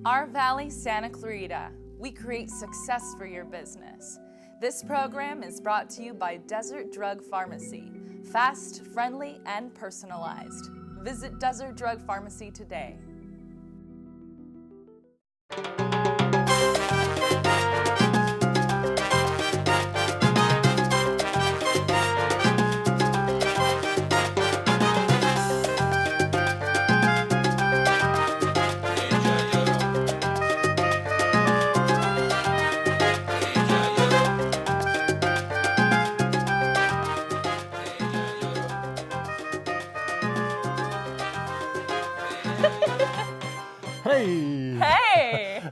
Our Valley, Santa Clarita. We create success for your business. This program is brought to you by Desert Drug Pharmacy. Fast, friendly, and personalized. Visit Desert Drug Pharmacy today.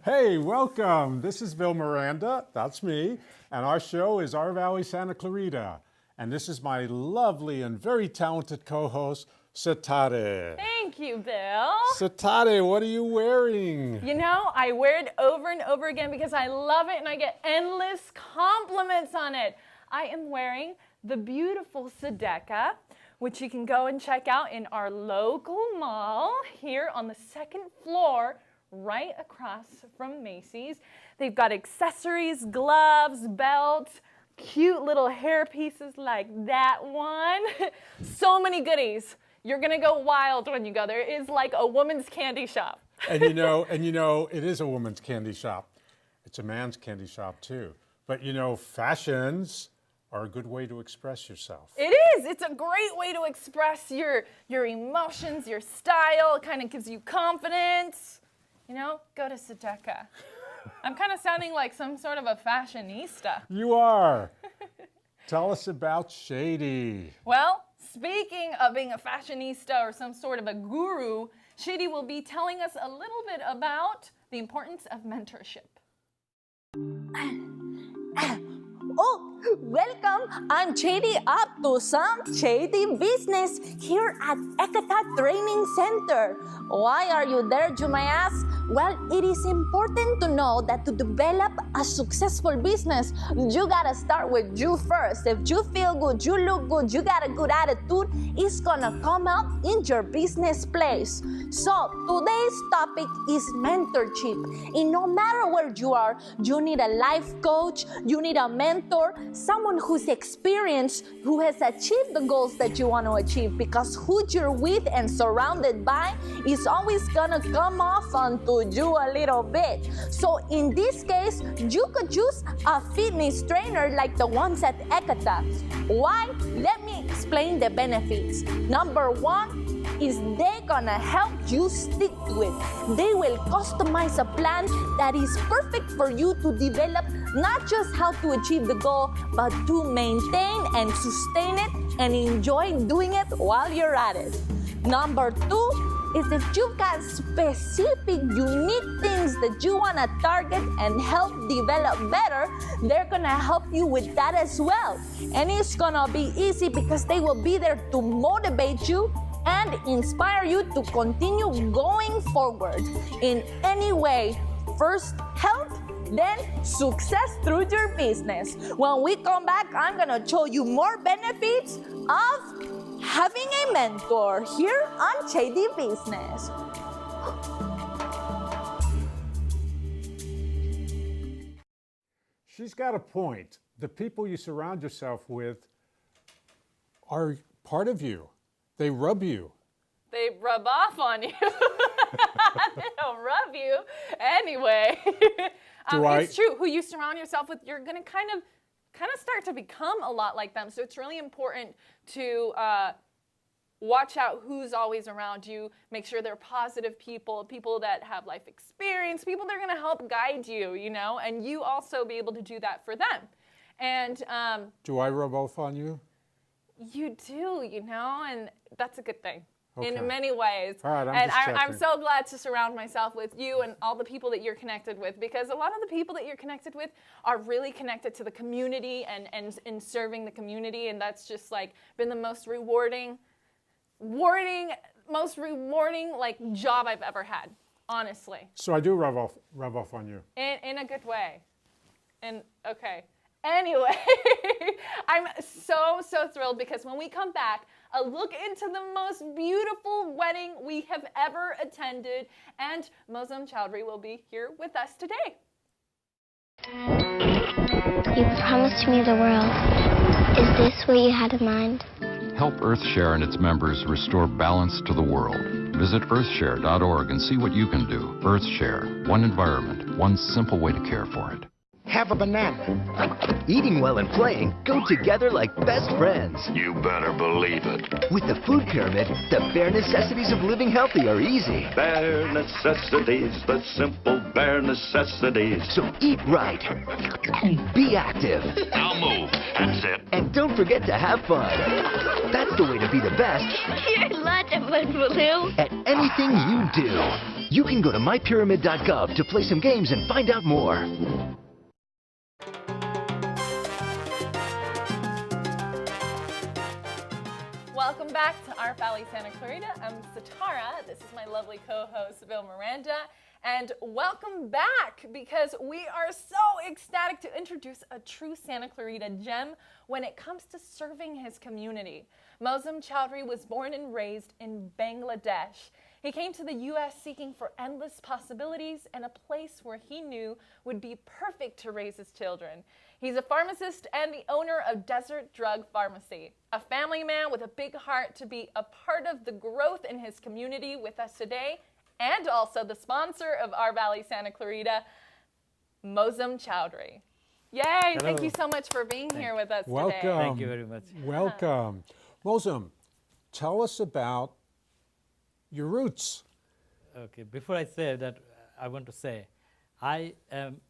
Hey, welcome. This is Bill Miranda, that's me, and our show is Our Valley, Santa Clarita. And this is my lovely and very talented co-host, Satare. Thank you, Bill. Satare, what are you wearing? You know, I wear it over and over again because I love it and I get endless compliments on it. I am wearing the beautiful Sedeka, which you can go and check out in our local mall here on the second floor, right across from Macy's. They've got accessories, gloves, belts, cute little hair pieces like that one. So many goodies. You're gonna go wild when you go there. It is like a woman's candy shop. And you know, it is a woman's candy shop. It's a man's candy shop too. But you know, fashions are a good way to express yourself. It is. It's a great way to express your emotions, your style. It kind of gives you confidence. You know, go to Sedeka. I'm kind of sounding like some sort of a fashionista. You are. Tell us about Shady. Well, speaking of being a fashionista or some sort of a guru, Shady will be telling us a little bit about the importance of mentorship. Oh, welcome. I'm Shady up to some Shady Business here at Ekata Training Center. Why are you there, you may ask? Well, it is important to know that to develop a successful business, you gotta start with you first. If you feel good, you look good, you got a good attitude, it's gonna come out in your business place. So, today's topic is mentorship. And no matter where you are, you need a life coach, you need a mentor, someone who's experienced, who has achieved the goals that you want to achieve, because who you're with and surrounded by is always gonna come off onto you a little bit. So in this case, you could use a fitness trainer like the ones at Ekata. Why? Let me explain the benefits. Number one is they're gonna help you stick to it. They will customize a plan that is perfect for you to develop not just how to achieve the goal, but to maintain and sustain it and enjoy doing it while you're at it. Number two is if you've got specific, unique things that you want to target and help develop better, they're going to help you with that as well. And it's going to be easy because they will be there to motivate you and inspire you to continue going forward in any way. First, health, then success through your business. When we come back, I'm going to show you more benefits of having a mentor here on Shady Business. She's got a point. The people you surround yourself with are part of you. They rub you. They rub off on you. They don't rub you. Anyway, it's true. Who you surround yourself with, you're going to kind of start to become a lot like them. So it's really important to watch out who's always around you. Make sure they're positive people that have life experience, people that are going to help guide you, you know, and you also be able to do that for them. And do I rub off on you? You do, you know, and that's a good thing. Okay. In many ways. All right, I'm so glad to surround myself with you and all the people that you're connected with, because a lot of the people that you're connected with are really connected to the community and in serving the community, and that's just like been the most rewarding like job I've ever had, honestly. So I do rub off on you. In a good way. And okay. Anyway, I'm so thrilled because when we come back, a look into the most beautiful wedding we have ever attended. And Moazzem Chowdhury will be here with us today. You promised me the world. Is this what you had in mind? Help EarthShare and its members restore balance to the world. Visit earthshare.org and see what you can do. EarthShare, one environment, one simple way to care for it. Have a banana. Eating well and playing go together like best friends. You better believe it. With the food pyramid, the bare necessities of living healthy are easy. Bare necessities, the simple bare necessities. So eat right. Be active. Now move and sit. And don't forget to have fun. That's the way to be the best You're such a fun baloo. at anything you do. You can go to mypyramid.gov to play some games and find out more. Welcome back to Our Valley Santa Clarita. I'm Satara. This is my lovely co-host, Bill Miranda. And welcome back, because we are so ecstatic to introduce a true Santa Clarita gem when it comes to serving his community. Moazzem Chowdhury was born and raised in Bangladesh. He came to the U.S. seeking for endless possibilities and a place where he knew would be perfect to raise his children. He's a pharmacist and the owner of Desert Drug Pharmacy, a family man with a big heart to be a part of the growth in his community with us today, and also the sponsor of Our Valley Santa Clarita, Moazzem Chowdhury. Yay! Hello. Thank you so much for being here with us Welcome. today. Thank you very much. Welcome. Moazzem, tell us about your roots. Okay, before I say that, I want to say I am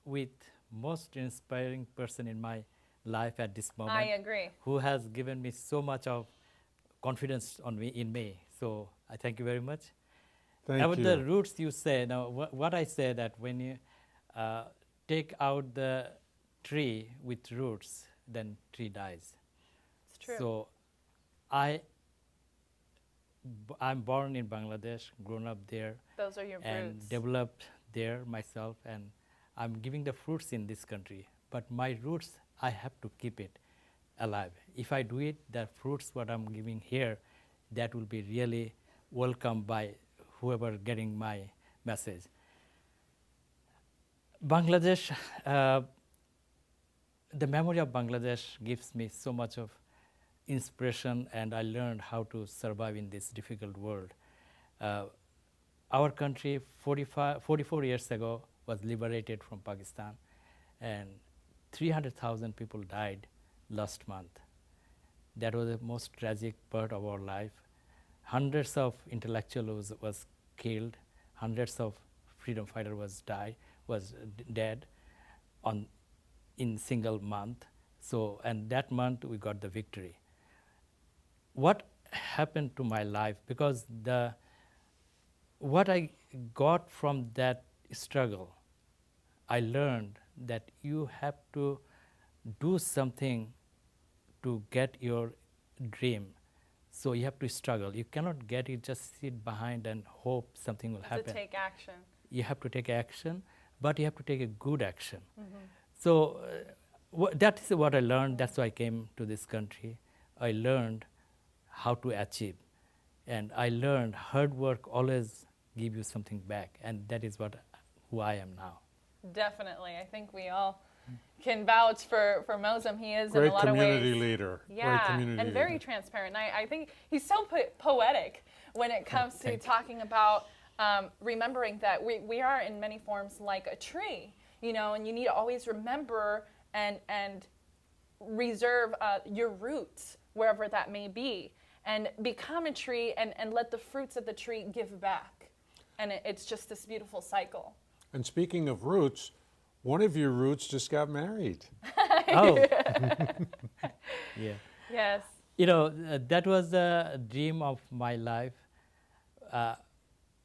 with most inspiring person in my life at this moment. I agree. Who has given me so much of confidence in me. So I thank you very much. Thank About you. the roots you say, now what I say that when you take out the tree with roots, then tree dies. It's true. So I'm born in Bangladesh, grown up there, Those are your and roots. developed there myself, and I'm giving the fruits in this country. But my roots, I have to keep it alive. If I do it, the fruits what I'm giving here, that will be really welcomed by whoever getting my message. Bangladesh, the memory of Bangladesh gives me so much of inspiration, and I learned how to survive in this difficult world. Our country 44 years ago was liberated from Pakistan, and 300,000 people died last month. That was the most tragic part of our life. Hundreds of intellectuals was killed, hundreds of freedom fighters was dead in single month. So, and that month we got the victory. What happened to my life? Because what I got from that struggle, I learned that you have to do something to get your dream. So you have to struggle. You cannot get it, just sit behind and hope something will happen. To take action. You have to take action, but you have to take a good action. So that is what I learned. That's why I came to this country. I learned how to achieve. And I learned hard work always give you something back. And that is who I am now. Definitely. I think we all can vouch for Moazzem. He is Great in a lot of ways. community leader. Yeah, Great community and very leader. transparent. And I think he's so poetic when it comes to thank you. talking about remembering that we are in many forms like a tree, and you need to always remember and reserve your roots wherever that may be, and become a tree and let the fruits of the tree give back. And it's just this beautiful cycle. And speaking of roots, one of your roots just got married. Oh, yeah. Yes. That was the dream of my life.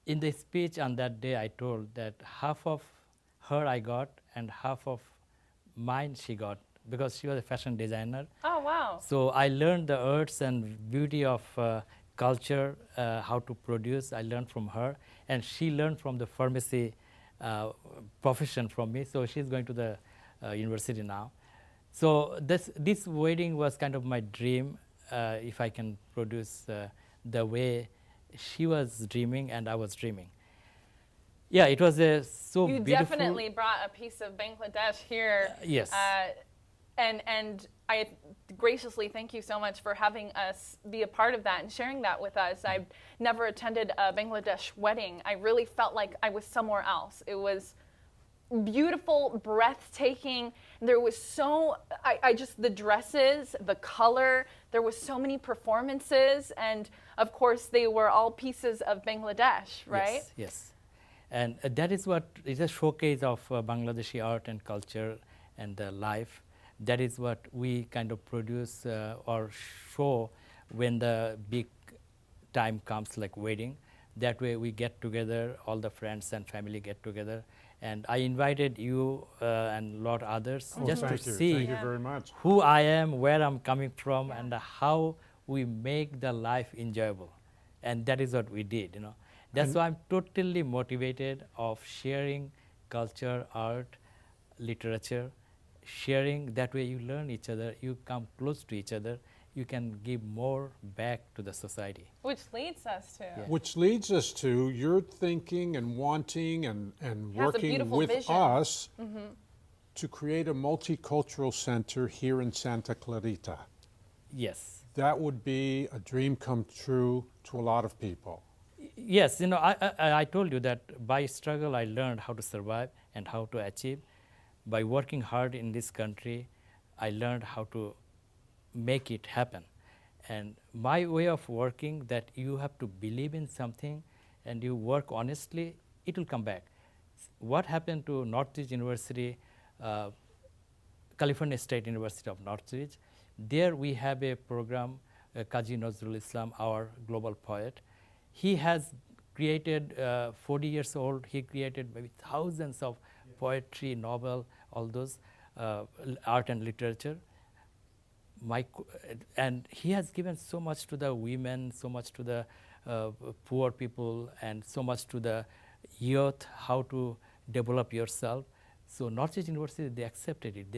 In the speech on that day, I told that half of her I got and half of mine she got, because she was a fashion designer. Oh, wow. So I learned the arts and beauty of culture, how to produce. I learned from her, and she learned from the pharmacy profession from me. So she's going to the university now. So this wedding was kind of my dream. if I can produce the way she was dreaming and I was dreaming. Yeah, it was so You beautiful. definitely brought a piece of Bangladesh here. Yes. And I graciously thank you so much for having us be a part of that and sharing that with us. I've never attended a Bangladesh wedding. I really felt like I was somewhere else. It was beautiful, breathtaking. There was I just, the dresses, the color, there was so many performances, and of course they were all pieces of Bangladesh, right? Yes, yes. And that is what is a showcase of Bangladeshi art and culture and life. That is what we kind of produce or show when the big time comes, like wedding. That way we get together, all the friends and family get together. And I invited you and a lot others just to see Thank you very much. who I am, where I'm coming from, and how we make the life enjoyable. And that is what we did, you know. That's why I'm totally motivated of sharing culture, art, literature, sharing. That way you learn each other, you come close to each other, you can give more back to the society. Which leads us to. Yeah. Which leads us to your thinking and wanting and working beautiful with vision. us to create a multicultural center here in Santa Clarita. Yes. That would be a dream come true to a lot of people. Yes, you know, I told you that by struggle I learned how to survive and how to achieve. By working hard in this country, I learned how to make it happen. And my way of working, that you have to believe in something and you work honestly, it will come back. What happened to Northeast University, California State University of Northridge, there we have a program, Kazi Nazrul Islam, our global poet. He has created, 40 years old, he created maybe thousands of poetry, novel, all those, art and literature. And he has given so much to the women, so much to the poor people, and so much to the youth, how to develop yourself. So Northeast University, they accepted it.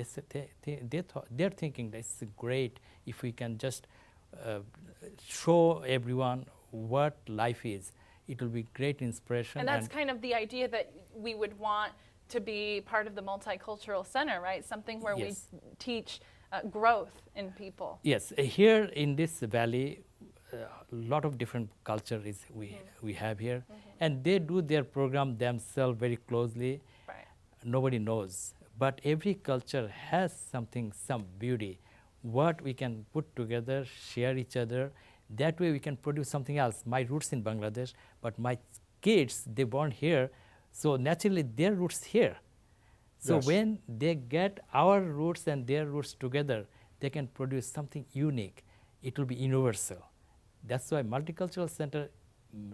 They're thinking that's great if we can just show everyone what life is. It will be great inspiration. And that's kind of the idea that we would want to be part of the multicultural center, right? Something where Yes. we teach growth in people. Yes, here in this valley, a lot of different culture is we have here, and they do their program themselves very closely. Right. Nobody knows, but every culture has something, some beauty. What we can put together, share each other. That way we can produce something else. My roots in Bangladesh, but my kids, they born here, so naturally their roots here. So Yes. when they get our roots and their roots together, they can produce something unique. It will be universal. That's why multicultural center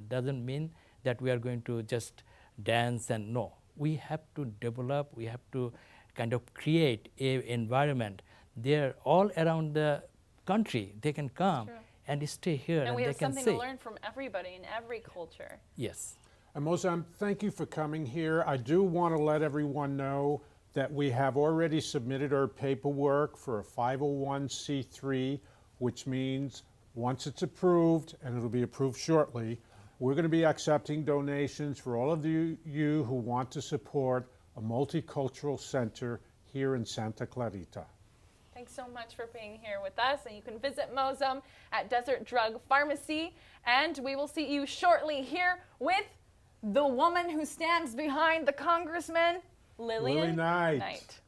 doesn't mean that we are going to just dance and no. We have to develop, we have to kind of create an environment. They're all around the country. They can come and stay here And we they have can something say. to learn from everybody in every culture. Yes. And Moazzem, thank you for coming here. I do want to let everyone know that we have already submitted our paperwork for a 501c3, which means once it's approved, and it'll be approved shortly, we're going to be accepting donations for all of you who want to support a multicultural center here in Santa Clarita. Thanks so much for being here with us. And you can visit Moazzem at Desert Drug Pharmacy. And we will see you shortly here with the woman who stands behind the Congressman, Lillian Knight.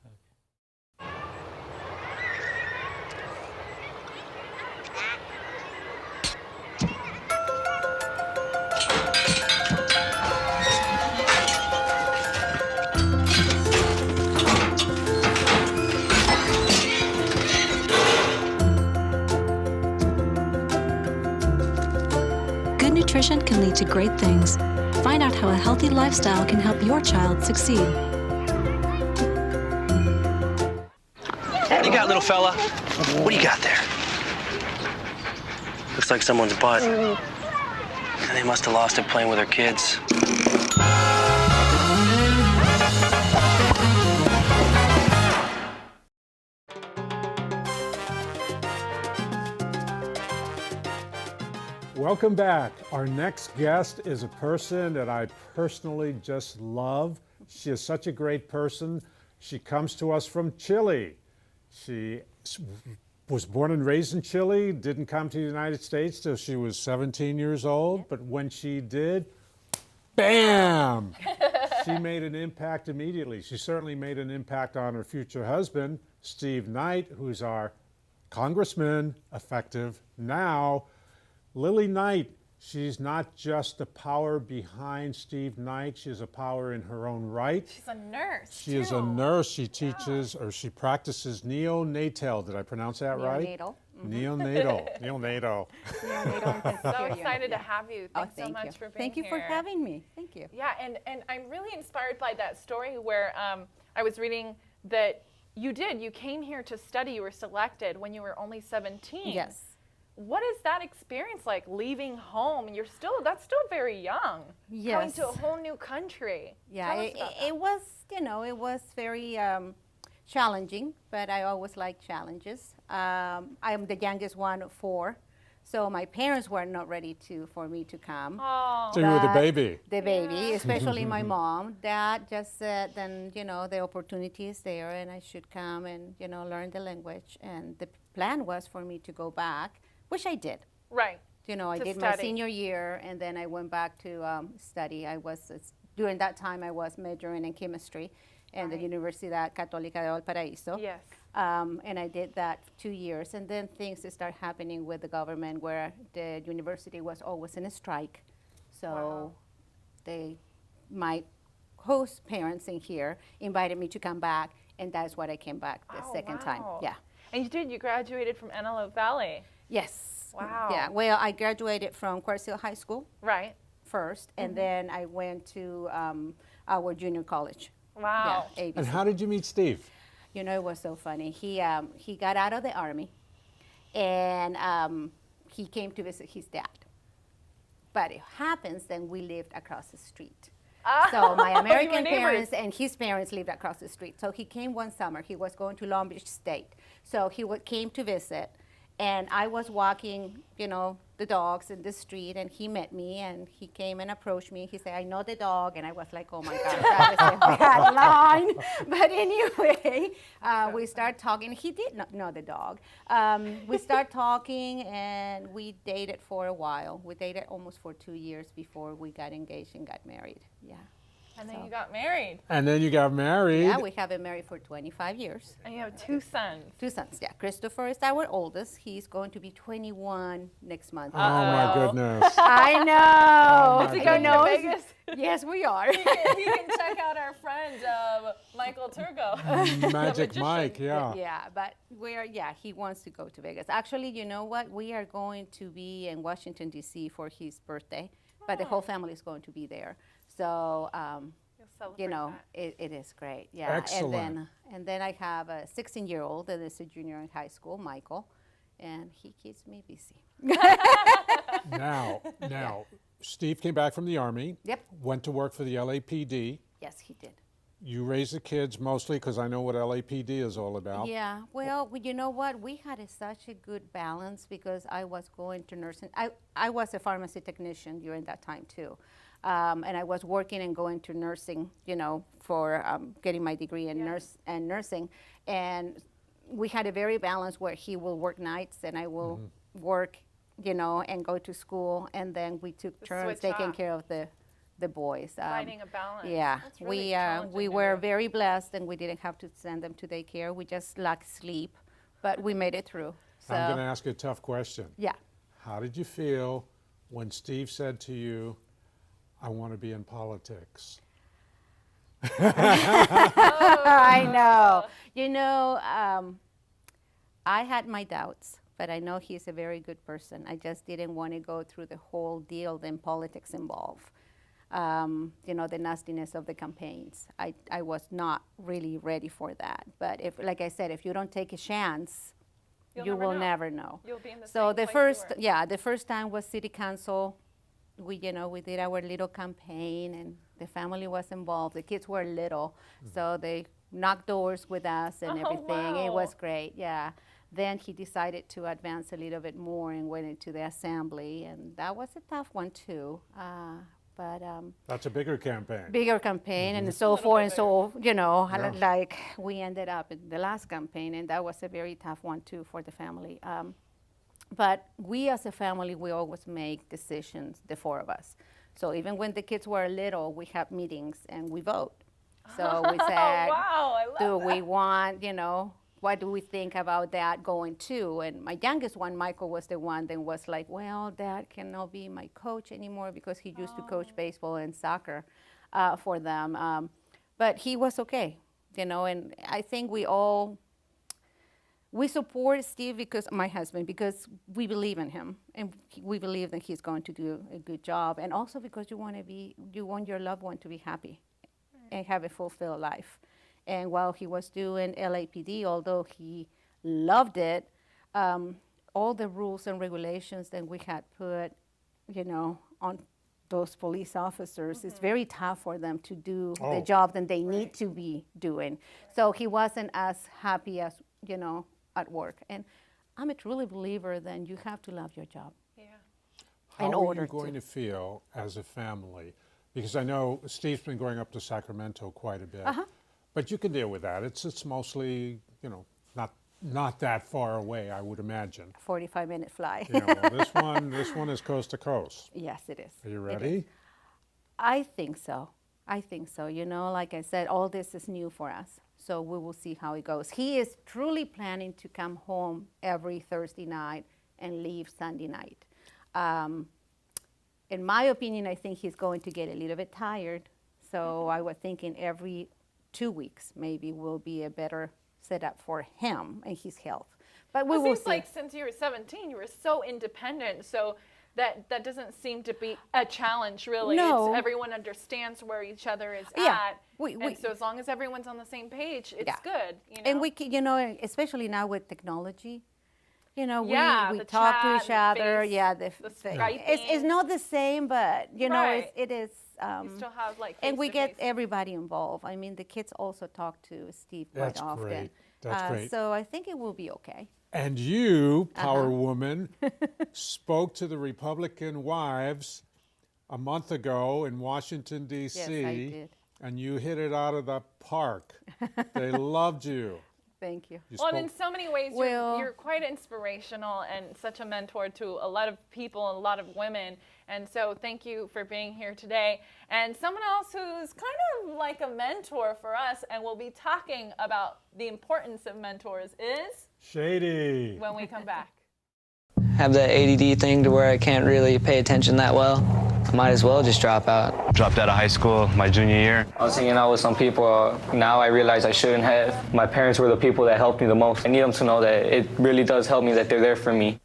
Good nutrition can lead to great things. Find out how a healthy lifestyle can help your child succeed. What do you got, little fella? What do you got there? Looks like someone's butt. And they must have lost it playing with their kids. Welcome back. Our next guest is a person that I personally just love. She is such a great person. She comes to us from Chile. She was born and raised in Chile, didn't come to the United States till she was 17 years old, but when she did, bam! She made an impact immediately. She certainly made an impact on her future husband, Steve Knight, who's our congressman, effective now. Lily Knight, she's not just the power behind Steve Knight, she's a power in her own right. She's a nurse. She is a nurse. She teaches or she practices neonatal. Did I pronounce that right? Neonatal. Neonatal. Neonatal. So excited to have you. Thanks so much for being here. Thank you for having me. Thank you. Yeah, and I'm really inspired by that story where I was reading that you came here to study. You were selected when you were only 17. Yes. What is that experience like, leaving home? That's still very young. Yes. Coming to a whole new country. Yeah, it was, it was very challenging, but I always like challenges. I'm the youngest one of 4, so my parents were not ready for me to come. Oh. So you were the baby. The baby, especially my mom. Dad just said, then, the opportunity is there and I should come and, learn the language. And the plan was for me to go back, which I did. Right. I did my senior year, and then I went back to study. During that time, I was majoring in chemistry in the Universidad Católica de Valparaíso. Yes. And I did that 2 years, and then things start happening with the government where the university was always in a strike. So my host parents in here invited me to come back, and that's why I came back the second time. Yeah. And you graduated from Antelope Valley. Yes. Wow. Yeah. Well, I graduated from Quartzville High School. Right. First, and then I went to our junior college. Wow. Yeah, ABC. And how did you meet Steve? It was so funny. He got out of the Army, and he came to visit his dad. But it happens that we lived across the street. So my American parents and his parents lived across the street. So he came one summer. He was going to Long Beach State. So he came to visit. And I was walking, the dogs in the street, and he met me, and he came and approached me. He said, "I know the dog," and I was like, "Oh my God, that is a bad line." But anyway, we started talking. He did not know the dog. We started talking, and we dated for a while. We dated almost for 2 years before we got engaged and got married. Yeah. And then you got married. And then you got married. Yeah, we have been married for 25 years. And you have 2 sons. 2 sons, yeah. Christopher is our oldest. He's going to be 21 next month. Oh, my goodness. I know. Oh, is he going to Vegas? Yes, we are. He can check out our friend, Michael Turgo. Magic Mike, yeah. Yeah, but he wants to go to Vegas. Actually, you know what? We are going to be in Washington, D.C. for his birthday, but the whole family is going to be there. So, it is great. Yeah. Excellent. And then I have a 16-year-old that is a junior in high school, Michael, and he keeps me busy. Now, Steve came back from the Army. Yep. Went to work for the LAPD. Yes, he did. You raised the kids mostly because I know what LAPD is all about. Yeah, well, you know what? We had such a good balance because I was going to nursing. I was a pharmacy technician during that time too. And I was working and going to nursing, for getting my degree in nursing. And we had a very balanced where he will work nights and I will work, and go to school. And then we took turns taking care of the boys. Finding a balance. Yeah, That's really we were very blessed, and we didn't have to send them to daycare. We just lacked sleep, but we made it through. So I'm going to ask you a tough question. Yeah. How did you feel when Steve said to you, "I want to be in politics"? I know. I had my doubts, but I know he's a very good person. I just didn't want to go through the whole deal that politics involve. The nastiness of the campaigns. I was not really ready for that. But like I said, if you don't take a chance, you will never know. You'll be in the so same the place first, the first time was city council. We did our little campaign, and the family was involved. The kids were little, so they knocked doors with us and everything. Wow. It was great, yeah. Then he decided to advance a little bit more and went into the assembly, and that was a tough one too. That's a bigger campaign. Bigger campaign and so forth, and so, like we ended up in the last campaign, and that was a very tough one too for the family. But we as a family, we always make decisions, the four of us. So even when the kids were little, we have meetings and we vote. So we said, wow, I love do that. we want, what do we think about that going to? And my youngest one, Michael, was the one that was like, well, Dad cannot be my coach anymore because he used to coach baseball and soccer for them. But he was okay, and I think we support Steve, because my husband, because we believe in him and we believe that he's going to do a good job, and also because you want your loved one to be happy and have a fulfilled life. And while he was doing LAPD, although he loved it, all the rules and regulations that we had put, on those police officers, it's very tough for them to do the job that they need to be doing. So he wasn't as happy as, at work. And I'm a truly believer that you have to love your job. Yeah. How are you going to feel as a family? Because I know Steve's been going up to Sacramento quite a bit. But you can deal with that. It's mostly, not that far away, I would imagine. 45-minute fly. This one is coast to coast. Yes, it is. Are you ready? I think so. Like I said, all this is new for us. So we will see how it goes. He is truly planning to come home every Thursday night and leave Sunday night. In my opinion, I think he's going to get a little bit tired. So I was thinking every 2 weeks maybe will be a better setup for him and his health. But we will see. It seems like since you were 17, you were so independent, so that doesn't seem to be a challenge, really. No. Everyone understands where each other is Yeah. at. And so as long as everyone's on the same page, it's good. And we can, especially now with technology, we the talk to chat, each the other. face, The Skyping. It's not the same, but Right. it is. You still have like and we get face-to-face. everybody involved. I mean, the kids also talk to Steve quite often. Great. That's great. So I think it will be okay. And you, Power Woman, spoke to the Republican wives a month ago in Washington, D.C. Yes, I did. And you hit it out of the park. They loved you. Thank you. And in so many ways, you're quite inspirational and such a mentor to a lot of people and a lot of women. And so thank you for being here today. And someone else who's kind of like a mentor for us, and we'll be talking about the importance of mentors, is Shady. When we come back. Have the ADD thing to where I can't really pay attention that well. I might as well just drop out. Dropped out of high school my junior year. I was hanging out with some people. Now I realize I shouldn't have. My parents were the people that helped me the most. I need them to know that it really does help me, that they're there for me.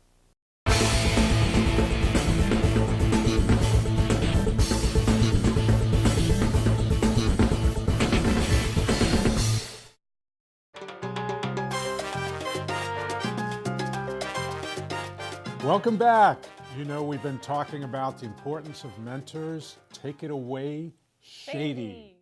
Welcome back. We've been talking about the importance of mentors. Take it away, Shady.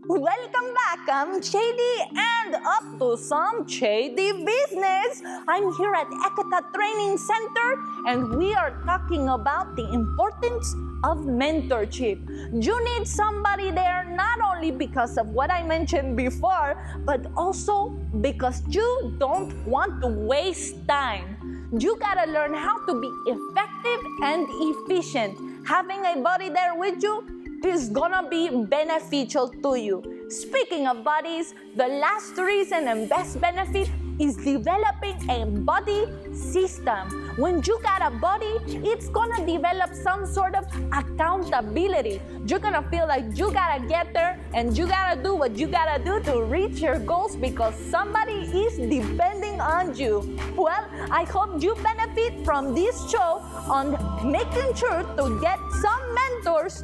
Welcome back. I'm Shady and up to some Shady Business. I'm here at Ekata Training Center and we are talking about the importance of mentorship. You need somebody there not only because of what I mentioned before, but also because you don't want to waste time. You gotta learn how to be effective and efficient. Having a buddy there with you is gonna be beneficial to you. Speaking of buddies, the last reason and best benefit is developing a buddy system. When you got a buddy, it's gonna develop some sort of accountability. You're gonna feel like you gotta get there and you gotta do what you gotta do to reach your goals because somebody is depending on you. Well, I hope you benefit from this show on making sure to get some mentors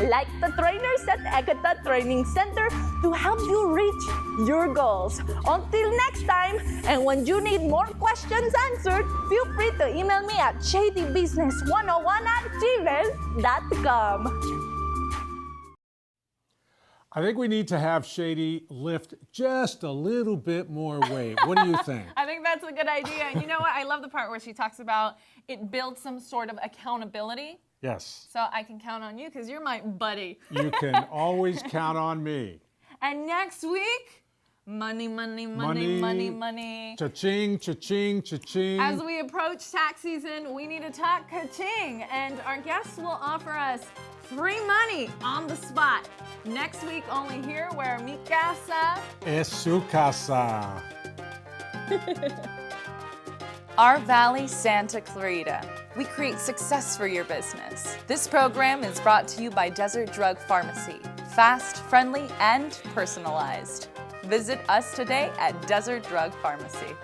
like the trainers at Ekata Training Center to help you reach your goals. Until next time, and when you need more questions answered, feel free to email me at shadybusiness101@gmail.com. I think we need to have Shady lift just a little bit more weight. What do you think? I think that's a good idea. And you know what? I love the part where she talks about it builds some sort of accountability. Yes. So I can count on you because you're my buddy. You can always count on me. And next week, money, money, money, money, money. Cha-ching, cha-ching, cha-ching. As we approach tax season, we need to talk ka-ching. And our guests will offer us free money on the spot. Next week, only here where mi casa es su casa. Our Valley Santa Clarita. We create success for your business. This program is brought to you by Desert Drug Pharmacy. Fast, friendly, and personalized. Visit us today at Desert Drug Pharmacy.